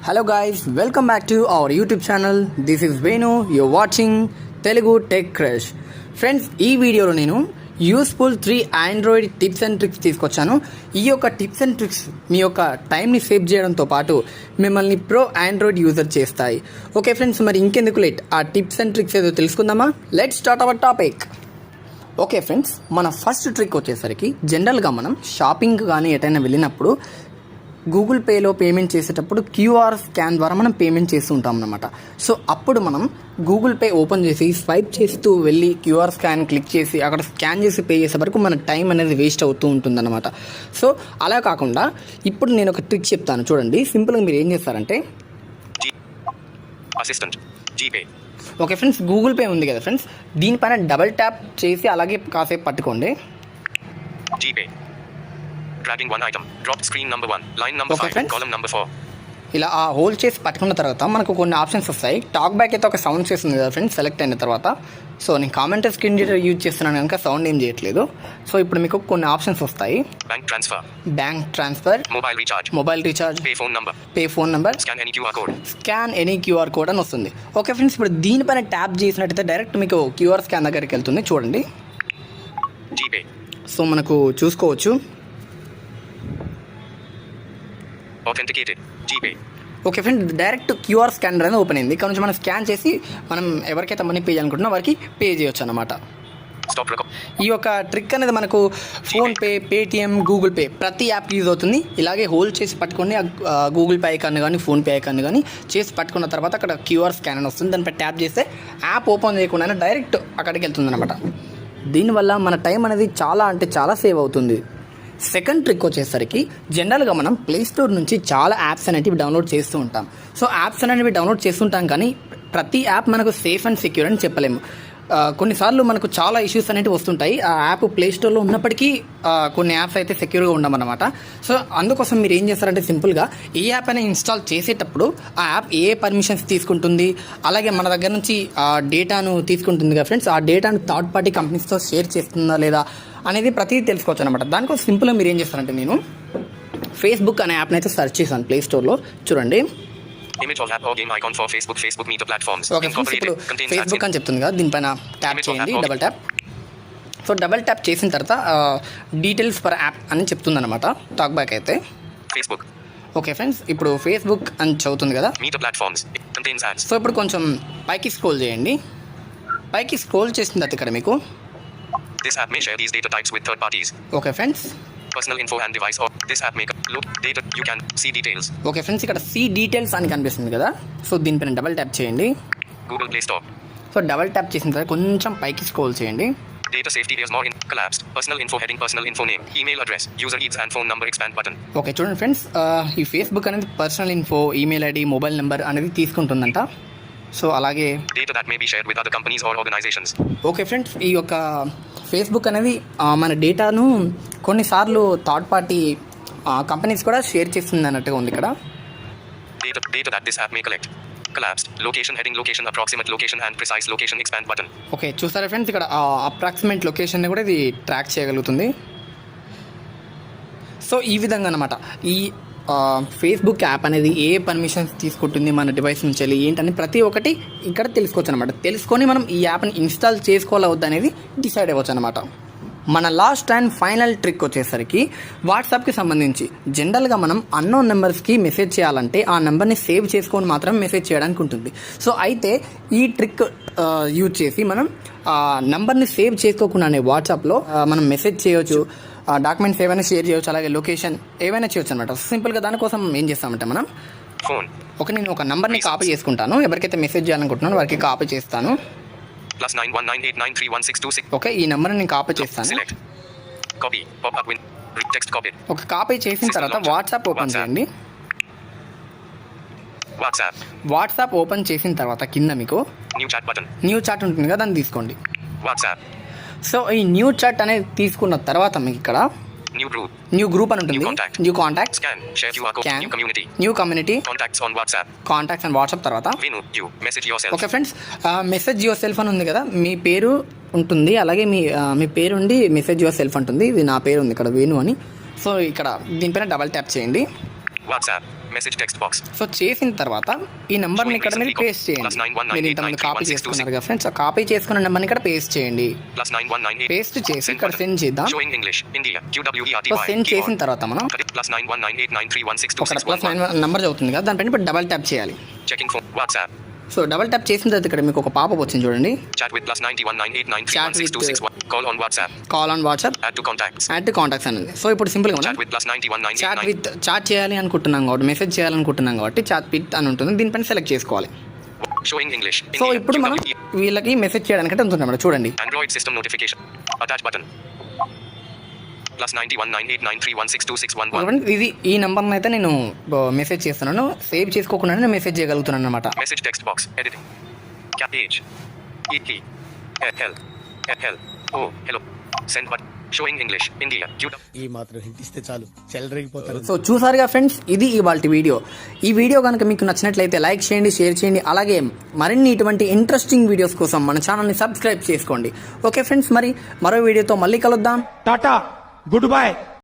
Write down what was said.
Hello guys, welcome back to our YouTube channel. This is Venu. You're watching Telugu Tech Crush. Friends, ఈ వీడియోలో నేను useful 3 Android tips and tricks తీసుకొచ్చాను. ఈ యొక్క tips and tricks మీ యొక్క టైంని save చేయడంతో పాటు మిమ్మల్ని ప్రో ఆండ్రాయిడ్ యూజర్ చేస్తాయి. ఓకే ఫ్రెండ్స్, మరి ఇంకెందుకు లేట్, ఆ టిప్స్ అండ్ ట్రిక్స్ ఏదో తెలుసుకుందామా? Let's start our topic. Okay friends, మన ఫస్ట్ ట్రిక్ వచ్చేసరికి జనరల్గా మనం షాపింగ్ కానీ ఎటైనా వెళ్ళినప్పుడు గూగుల్ పేలో పేమెంట్ చేసేటప్పుడు క్యూఆర్ స్కాన్ ద్వారా మనం పేమెంట్ చేస్తూ ఉంటాం అన్నమాట. సో అప్పుడు మనం గూగుల్ పే ఓపెన్ చేసి స్వైప్ చేస్తూ వెళ్ళి క్యూఆర్ స్కాన్ క్లిక్ చేసి అక్కడ స్కాన్ చేసి పే చేసే వరకు మన టైం అనేది వేస్ట్ అవుతూ ఉంటుందన్నమాట. సో అలా కాకుండా ఇప్పుడు నేను ఒక ట్రిక్ చెప్తాను, చూడండి. సింపుల్గా మీరు ఏం చేస్తారంటే, ఓకే ఫ్రెండ్స్, గూగుల్ పే ఉంది కదా ఫ్రెండ్స్, దీనిపైన డబల్ ట్యాప్ చేసి అలాగే కాసేపు పట్టుకోండి. Dragging one item. Drop screen number 1, line number 5, column number 4. ఇలా ఆ హోల్డ్ చేసి పట్టుకున్న తర్వాత మనకు కొన్ని ఆప్షన్స్ వస్తాయి. టాక్ బ్యాక్ అయితే ఒక సౌండ్ చేస్తుంది కదా ఫ్రెండ్స్ సెలెక్ట్ అయిన తర్వాత. సో నేను కామెంట్ స్క్రీన్ రీడర్ యూజ్ చేస్తున్నాను కనుక సౌండ్ ఏం చేయట్లేదు. సో ఇప్పుడు మీకు కొన్ని ఆప్షన్స్ వస్తాయి. Bank transfer, mobile recharge, pay phone number, scan any QR code అని వస్తుంది. ఓకే ఫ్రెండ్స్, ఇప్పుడు దీనిపైన ట్యాప్ చేసినట్టయితే డైరెక్ట్ మీకు క్యూఆర్ స్కాన్ దగ్గరికి వెళ్తుంది. చూడండి, సో మనకు చూసుకోవచ్చు. Authenticated. GPay. Okay friend, direct QR scanner అనేది ఓపెన్ అయింది. ఇక్కడ నుంచి మనం స్కాన్ చేసి మనం ఎవరికైతే మనీ పే చేయాలనుకుంటున్నా వారికి పే చేయొచ్చు అన్నమాట. ఈ యొక్క ట్రిక్ అనేది మనకు ఫోన్పే, పేటిఎం, గూగుల్ పే ప్రతి యాప్కి యూజ్ అవుతుంది. ఇలాగే హోల్డ్ చేసి పట్టుకొని గూగుల్ పే ఐకాన్ కానీ ఫోన్పే ఐకాన్ కానీ చేసి పట్టుకున్న తర్వాత అక్కడ క్యూఆర్ స్కాన్ అని వస్తుంది. దానిపై ట్యాప్ చేస్తే యాప్ ఓపెన్ చేయకుండా డైరెక్ట్ అక్కడికి వెళ్తుంది అనమాట. దీనివల్ల మన టైం అనేది చాలా అంటే చాలా సేవ్ అవుతుంది. సెకండ్ ట్రిక్ వచ్చేసరికి జనరల్గా మనం ప్లేస్టోర్ నుంచి చాలా యాప్స్ అనేవి డౌన్లోడ్ చేస్తూ ఉంటాం. సో యాప్స్ అనేవి డౌన్లోడ్ చేస్తుంటాం, కానీ ప్రతి యాప్ మనకు సేఫ్ అండ్ సెక్యూర్ అని చెప్పలేము. కొన్నిసార్లు మనకు చాలా ఇష్యూస్ అనేవి వస్తుంటాయి. ఆ యాప్ ప్లేస్టోర్లో ఉన్నప్పటికీ కొన్ని యాప్స్ అయితే సెక్యూర్గా ఉండమన్నమాట. సో అందుకోసం మీరు ఏం చేస్తారంటే, సింపుల్గా ఈ యాప్ అయినా ఇన్స్టాల్ చేసేటప్పుడు ఆ యాప్ ఏ పర్మిషన్స్ తీసుకుంటుంది, అలాగే మన దగ్గర నుంచి డేటాను తీసుకుంటుంది కదా ఫ్రెండ్స్, ఆ డేటాను థర్డ్ పార్టీ కంపెనీస్తో షేర్ చేస్తుందా లేదా అనేది ప్రతిదీ తెలుసుకోవచ్చు అనమాట. దానికోసం సింపుల్గా మీరు ఏం చేస్తారంటే, నేను ఫేస్బుక్ అనే యాప్ని అయితే సెర్చ్ చేశాను ప్లేస్టోర్లో. చూడండి, Image of app or game icon for Facebook Meter platforms. Okay friends, ఇప్పుడు ఫేస్బుక్ అని చెప్తుంది కదా, దీనిపైన ట్యాప్ చేయండి, double tap. So double tap చేసిన తర్వాత డీటెయిల్స్ ఫర్ యాప్ అని చెప్తుంది అనమాట. టాక్ బ్యాక్ అయితే ఫేస్బుక్. ఓకే ఫ్రెండ్స్, ఇప్పుడు ఫేస్బుక్ అని చదువుతుంది కదా. Meter platforms contains ads. So ఇప్పుడు కొంచెం పైకి స్క్రోల్ చేయండి. పైకి స్క్రోల్ చేసిన తర్వాత ఇక్కడ మీకు This app may share these data types with third parties. Okay friends, Personal info and device or this app make look data you can see details. Okay friends, ఇక్కడ సీ డీటెయిల్స్ అని కనిపిస్తుంది కదా. So దీనిపైన double tap చేయండి. Google Play Store. So double tap చేసిన తర్వాత కొంచెం పైకి స్క్రోల్ చేయండి. Data safety is more in collapsed. Personal info heading, personal info name, email address, user needs and phone number expand button. Okay చూడండి friends, ఈ Facebook అనేది personal info, email ID, mobile number అనేది తీసుకుంటుందంట. So అలాగే data that may be shared with other companies or organizations. Okay friends, ఈ యొక్క Facebook అనేది మన డేటాను కొన్నిసార్లు థర్డ్ పార్టీ కంపెనీస్ కూడా షేర్ చేస్తుంది అన్నట్టుగా ఉంది ఇక్కడ. Data that this app may collect. Collapsed. Location heading, location, approximate location and precise location expand button. Okay చూసారా ఫ్రెండ్స్, ఇక్కడ అప్రాక్సిమేట్ లొకేషన్ని కూడా ఇది ట్రాక్ చేయగలుగుతుంది. సో ఈ విధంగా అన్నమాట ఈ ఫేస్బుక్ యాప్ అనేది ఏ పర్మిషన్స్ తీసుకుంటుంది మన డివైస్ నుంచి వెళ్ళి ఏంటని ప్రతి ఒక్కటి ఇక్కడ తెలుసుకోవచ్చు అనమాట. తెలుసుకొని మనం ఈ యాప్ని ఇన్స్టాల్ చేసుకోవాలా వద్దా అనేది డిసైడ్ అవ్వచ్చు అనమాట. మన లాస్ట్ అండ్ ఫైనల్ ట్రిక్ వచ్చేసరికి వాట్సాప్కి సంబంధించి జనరల్గా మనం అన్నోన్ నెంబర్స్కి మెసేజ్ చేయాలంటే ఆ నెంబర్ని సేవ్ చేసుకొని మాత్రం మెసేజ్ చేయడానికి ఉంటుంది. సో అయితే ఈ ట్రిక్ యూజ్ చేసి మనం నెంబర్ని సేవ్ చేసుకోకుండానే వాట్సాప్లో మనం మెసేజ్ చేయవచ్చు, డాక్యుమెంట్స్ ఏవైనా షేర్ చేయవచ్చు, అలాగే లొకేషన్ ఏవైనా చేయొచ్చు అనమాట. సింపుల్గా దానికోసం ఏం చేస్తామంటే మనం నేను ఒక నెంబర్ని కాపీ చేసుకుంటాను. ఎవరికైతే మెసేజ్ చేయాలనుకుంటున్నాను వారికి కాపీ చేస్తాను. ఓకే, ఈ నెంబర్ని నేను కాపీ చేస్తాను. ఒక కాపీ చేసిన తర్వాత వాట్సాప్ ఓపెన్ చేయండి. వాట్సాప్ ఓపెన్ చేసిన తర్వాత కింద మీకు న్యూ చాట్ ఉంటుంది కదా, దాన్ని తీసుకోండి. సో ఈ న్యూ చాట్ అనేది తీసుకున్న తర్వాత మీకు ఇక్కడ న్యూ గ్రూప్ అని ఉంటుంది, new contacts, new community, contacts and WhatsApp తర్వాత okay friends, message yourself అని ఉంది కదా, మీ పేరు ఉంటుంది, అలాగే మీ పేరు ఉండి మెసేజ్ యువర్ సెల్ఫ్ అంటుంది. ఇది నా పేరు ఉంది ఇక్కడ, వేణు అని. సో ఇక్కడ దీనిపైన డబల్ ట్యాప్ చేయండి. Message text box. సో చేసిన తర్వాత ఈ నెంబర్ని ఇక్కడ మీరు పేస్ట్ చేయండి. మీరు ఇంతమంది కాపీ చేసుకున్నారు కదా ఫ్రెండ్స్, ఆ కాపీ చేసుకున్న నెంబర్ని ఇక్కడ పేస్ట్ చేయండి. +9198. పేస్ట్ చేసి ఇక్కడ సెండ్ చేద్దాం. Showing English, India, QWERTY. So send చేసిన తర్వాత మనం ఒక +919893162611 నెంబర్ చదువుతుంది కదా, దానిపైన ఇప్పుడు డబల్ ట్యాప్ చేయాలి. Checking phone. WhatsApp. So double tap చేసిన తర్వాత ఇక్కడ మీకు ఒక పాపప్ వచ్చింది చూడండి. Chat with +919893162661. Call on WhatsApp. Call on WhatsApp, Add to contacts. Add to contacts అనేది. సో ఇప్పుడు సింపుల్గా మనం Chat with +9198. చాట్ చేయాలి అనుకుంటున్నాం కాబట్టి, మెసేజ్ చేయాలనుకుంటున్నాం కాబట్టి చాట్ విత్ అని ఉంటుంది, దీనిపైన సెలెక్ట్ చేసుకోవాలి. Showing English, సో India, ఇప్పుడు మనం వీళ్ళకి మెసేజ్ చేయడానికంటే ఉంటున్నాం చూడండి. Android system notification. Attach button. +919893162611. ఇది ఈ నెంబర్ని అయితే నేను మెసేజ్ చేస్తున్నాను, సేవ్ చేసుకోకుండా నేను మెసేజ్ చేయగలుగుతున్నాను అనమాట. Message text box. Editing. Age. ET. Hell. Oh, hello. Send button. Showing English, India, QW. ఈ మాత్రం హింట్ ఇస్తే చాలు చెలరేగిపోతారు. సో చూసారుగా ఫ్రెండ్స్, ఇది ఇవాల్టి వీడియో. ఈ వీడియో కనుక మీకు నచ్చినట్లయితే లైక్ చేయండి, షేర్ చేయండి, అలాగే మరిన్ని ఇటువంటి ఇంట్రెస్టింగ్ వీడియోస్ కోసం మన ఛానల్ని సబ్స్క్రైబ్ చేసుకోండి. ఓకే ఫ్రెండ్స్, మరి మరో వీడియోతో మళ్ళీ కలుద్దాం. Tata, good bye.